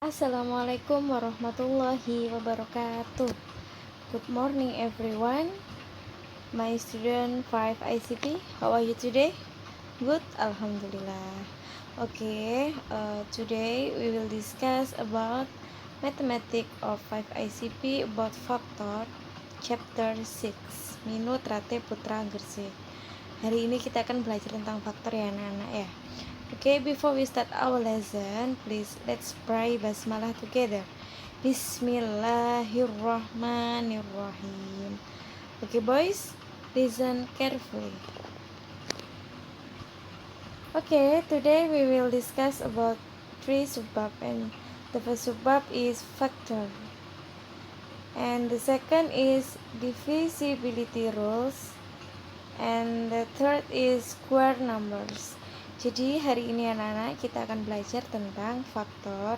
Assalamualaikum warahmatullahi wabarakatuh. Good morning everyone. My student 5 ICT. How are you today? Good, alhamdulillah. Today we will discuss about mathematics of 5 ICP about factor chapter 6. Minut Rate Putra Gerse. Hari ini kita akan belajar tentang faktor ya anak-anak ya. Before we start our lesson, please let's pray basmalah together. Bismillahirrahmanirrahim. Boys, listen carefully. Today we will discuss about 3 subbab, and the first subbab is factor, and the second is divisibility rules, and the third is square numbers. Jadi hari ini anak-anak kita akan belajar tentang faktor.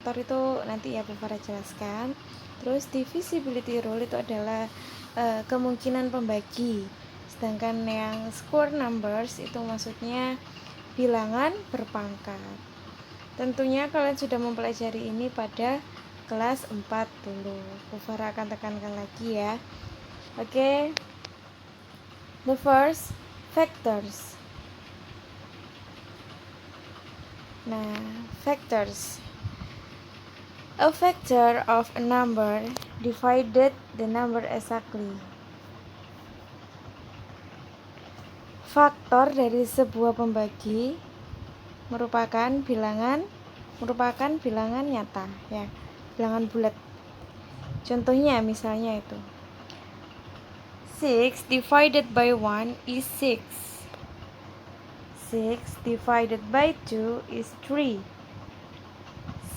Faktor itu nanti ya Bu Farah jelaskan. Terus divisibility rule itu adalah kemungkinan pembagi. Sedangkan yang square numbers itu maksudnya bilangan berpangkat. Tentunya kalian sudah mempelajari ini pada kelas 4 dulu. Bu Farah akan tekankan lagi ya. The first, factors. Factors. A factor of a number divided the number exactly. Faktor dari sebuah pembagi merupakan bilangan nyata ya, bilangan bulat. Contohnya misalnya itu 6 divided by 1 is 6. 6 divided by 2 is 3.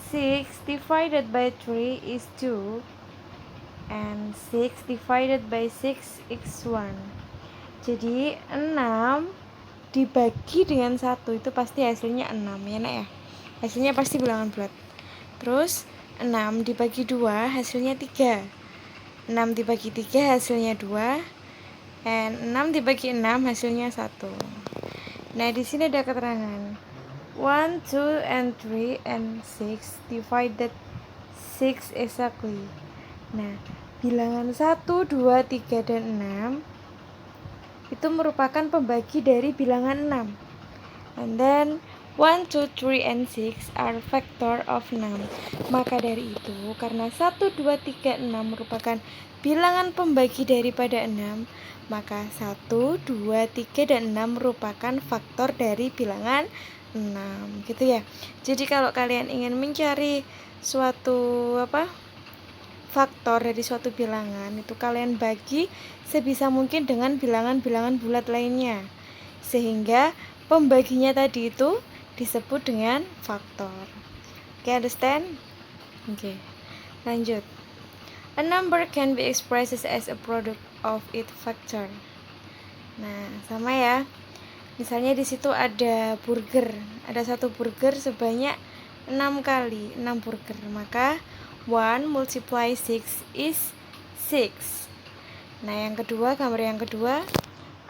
6 divided by 3 is 2. And 6 divided by 6 is 1. Jadi 6 dibagi dengan 1 itu pasti hasilnya 6 ya nak ya. Hasilnya pasti bilangan bulat. Terus 6 dibagi 2 hasilnya 3. 6 dibagi 3 hasilnya 2. And 6 dibagi 6 hasilnya 1. Nah, di sini ada keterangan 1, 2, and 3 and 6 divided 6 exactly. Nah, bilangan 1, 2, 3, dan 6 itu merupakan pembagi dari bilangan 6. And then 1, 2, 3, and 6 are factor of 6. Maka dari itu, karena 1, 2, 3, 6 merupakan bilangan pembagi daripada 6, maka 1, 2, 3, dan 6 merupakan faktor dari bilangan 6 gitu ya. Jadi kalau kalian ingin mencari suatu faktor dari suatu bilangan, itu kalian bagi sebisa mungkin dengan bilangan-bilangan bulat lainnya, sehingga pembaginya tadi itu disebut dengan faktor. Understand? Lanjut. A number can be expressed as a product of its factor. Nah, sama ya. Misalnya di situ ada burger, ada satu burger sebanyak 6 kali, 6 burger. Maka 1 multiply 6 is 6. Nah, gambar yang kedua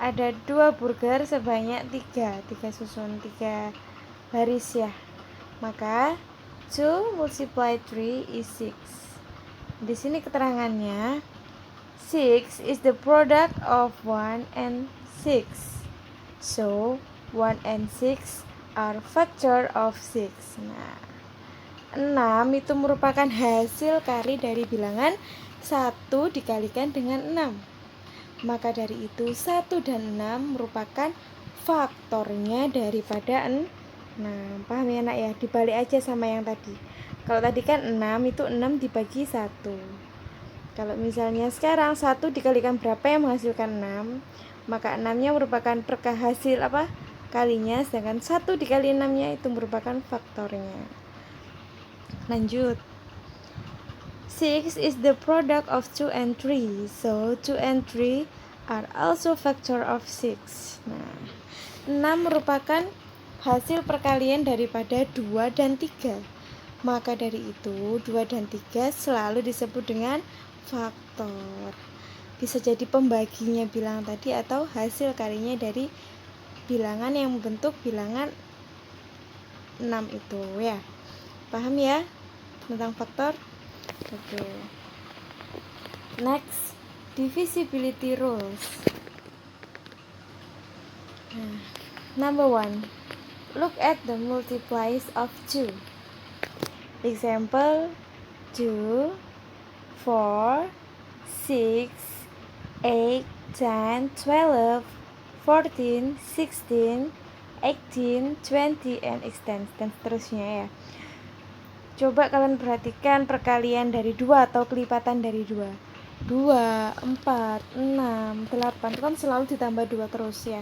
ada 2 burger sebanyak 3 susun 3 baris ya. Maka 2 multiply 3 is 6. Di sini keterangannya 6 is the product of 1 and 6. So 1 and 6 are factor of 6. Nah, 6 itu merupakan hasil kari dari bilangan 1 dikalikan dengan 6. Maka dari itu 1 dan 6 merupakan faktornya daripada 6. Paham ya nak ya? Dibalik aja sama yang tadi. Kalau tadi kan 6 itu 6 dibagi 1. Kalau misalnya sekarang 1 dikalikan berapa yang menghasilkan 6, maka 6-nya merupakan hasil kalinya, sedangkan 1 dikali 6-nya itu merupakan faktornya. Lanjut. 6 is the product of 2 and 3. So 2 and 3 are also factor of 6. Nah, 6 merupakan hasil perkalian daripada 2 dan 3. Maka dari itu 2 dan 3 selalu disebut dengan faktor. Bisa jadi pembaginya bilangan tadi atau hasil kalinya dari bilangan yang membentuk bilangan 6 itu ya. Paham ya? tentang faktor? Oke. Next, divisibility rules. Number 1, look at the multiplies of 2. Example, 2, 4, 6, 8, 10, 12, 14, 16, 18, 20, and extends, dan seterusnya ya. Coba kalian perhatikan perkalian dari 2 atau kelipatan dari 2. 2, 4, 6, 8 itu kan selalu ditambah 2 terus ya.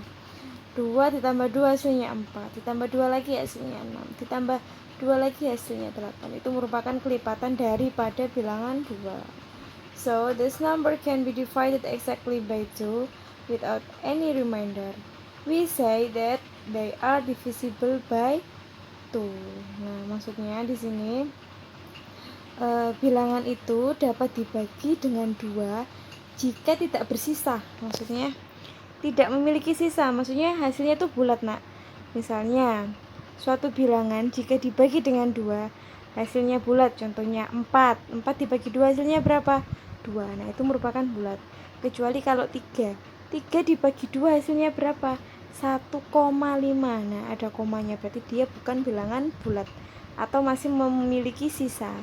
2 ditambah 2 hasilnya 4, ditambah 2 lagi hasilnya 6, ditambah 2 lagi hasilnya 8. Itu merupakan kelipatan daripada bilangan 2. So, this number can be divided exactly by 2 without any remainder. We say that they are divisible by 2. Nah, maksudnya di sini bilangan itu dapat dibagi dengan 2 jika tidak bersisa. Maksudnya tidak memiliki sisa, maksudnya hasilnya itu bulat, nak. Misalnya suatu bilangan jika dibagi dengan 2 hasilnya bulat, contohnya 4 dibagi 2 hasilnya berapa? 2. Nah, itu merupakan bulat. Kecuali kalau 3 dibagi 2 hasilnya berapa? 1,5. Nah, ada komanya, berarti dia bukan bilangan bulat atau masih memiliki sisa.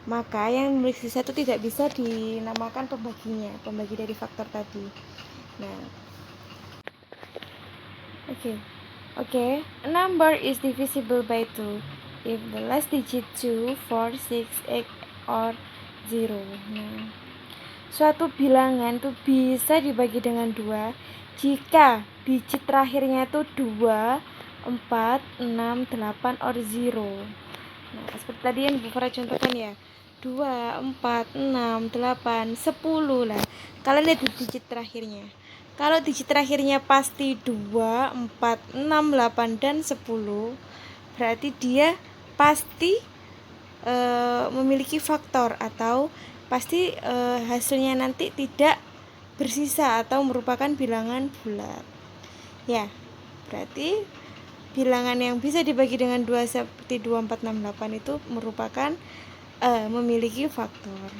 Maka yang memiliki sisa itu tidak bisa dinamakan pembaginya, pembagi dari faktor tadi. Nah, Okay. A number is divisible by 2 if the last digit 2, 4, 6, 8, or 0. Nah, suatu bilangan itu bisa dibagi dengan 2 jika digit terakhirnya itu 2, 4, 6, 8, or 0. Nah, seperti tadi yang Bu Farah contohkan ya. 2, 4, 6, 8, 10 lah. Kalian lihat digit terakhirnya. Kalau digit terakhirnya pasti 2, 4, 6, 8, dan 10, berarti dia pasti memiliki faktor atau pasti hasilnya nanti tidak bersisa atau merupakan bilangan bulat. Ya, berarti bilangan yang bisa dibagi dengan 2 seperti 2, 4, 6, 8 itu merupakan memiliki faktor.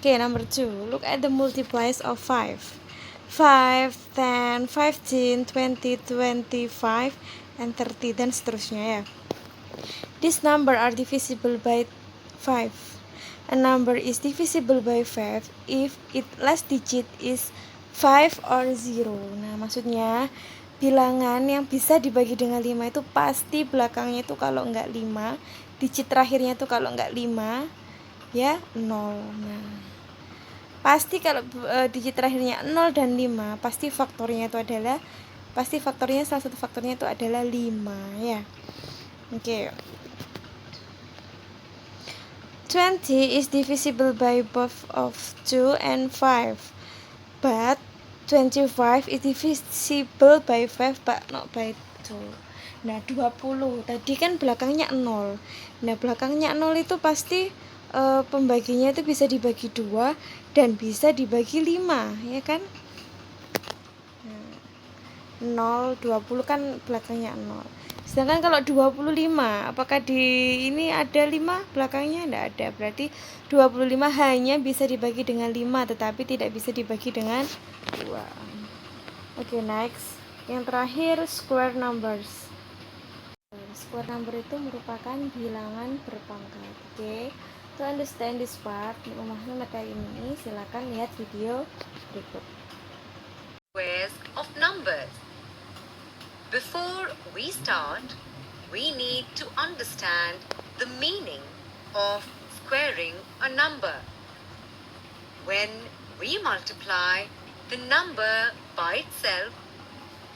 Number 2, look at the multiplies of 5. 5, 10, 15, 20, 25, and 30, dan seterusnya ya. This number are divisible by 5. A number is divisible by 5 if its last digit is 5 or 0. Nah, maksudnya bilangan yang bisa dibagi dengan 5 itu pasti belakangnya itu kalau enggak 5, digit terakhirnya itu kalau enggak 5 ya 0. Nah, pasti kalau digit terakhirnya 0 dan 5 pasti faktornya salah satu faktornya itu adalah 5 ya. 20 is divisible by both of 2 and 5, but 25 is divisible by 5 but not by 2. Nah, 20 tadi kan belakangnya 0. Nah, belakangnya 0 itu pasti pembaginya itu bisa dibagi 2 dan bisa dibagi 5, ya kan? 0, 20 kan belakangnya 0. Sedangkan kalau 25, apakah di ini ada 5 belakangnya? Tidak ada. Berarti 25 hanya bisa dibagi dengan 5, tetapi tidak bisa dibagi dengan 2. Next. Yang terakhir, square numbers. Square number itu merupakan bilangan berpangkat. To understand this part, untuk memahami materi ini, silakan lihat video berikut. Squares of numbers. Before we start, we need to understand the meaning of squaring a number. When we multiply the number by itself,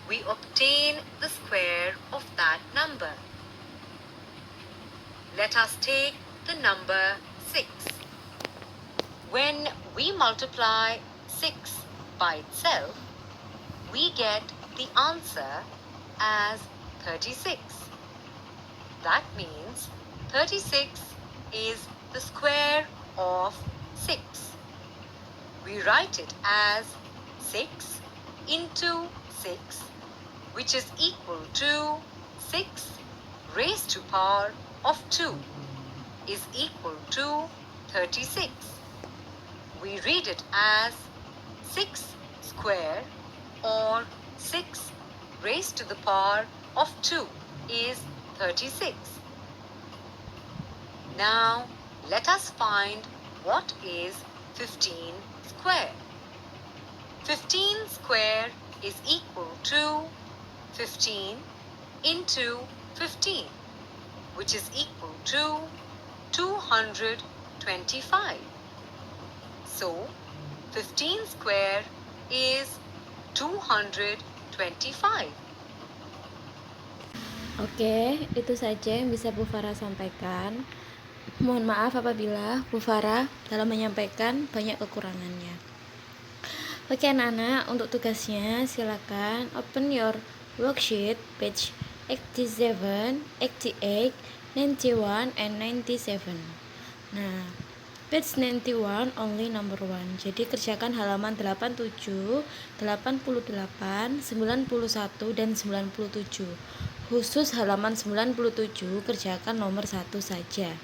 we obtain the square of that number. Let us take the number 6. When we multiply 6 by itself, we get the answer as 36. That means 36 is the square of 6. We write it as 6 into 6, which is equal to 6 raised to power of 2. is equal to 36. We read it as 6 square or 6 raised to the power of 2 is 36. Now let us find what is 15 square. 15 square is equal to 15 into 15, which is equal to 225. So 15 square is 225. Oke, itu saja yang bisa Bu Farah sampaikan. Mohon maaf apabila Bu Farah dalam menyampaikan banyak kekurangannya. Oke anak-anak, untuk tugasnya silakan open your worksheet page 87, 88, 91, and 97. Nah, page 91 only number 1. Jadi kerjakan halaman 87, 88, 91, dan 97. Khusus halaman 97 kerjakan nomor 1 saja.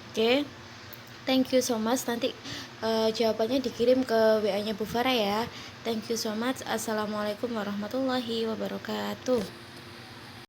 Oke. Thank you so much. Nanti jawabannya dikirim ke WA-nya Bu Farah ya. Thank you so much. Assalamualaikum warahmatullahi wabarakatuh.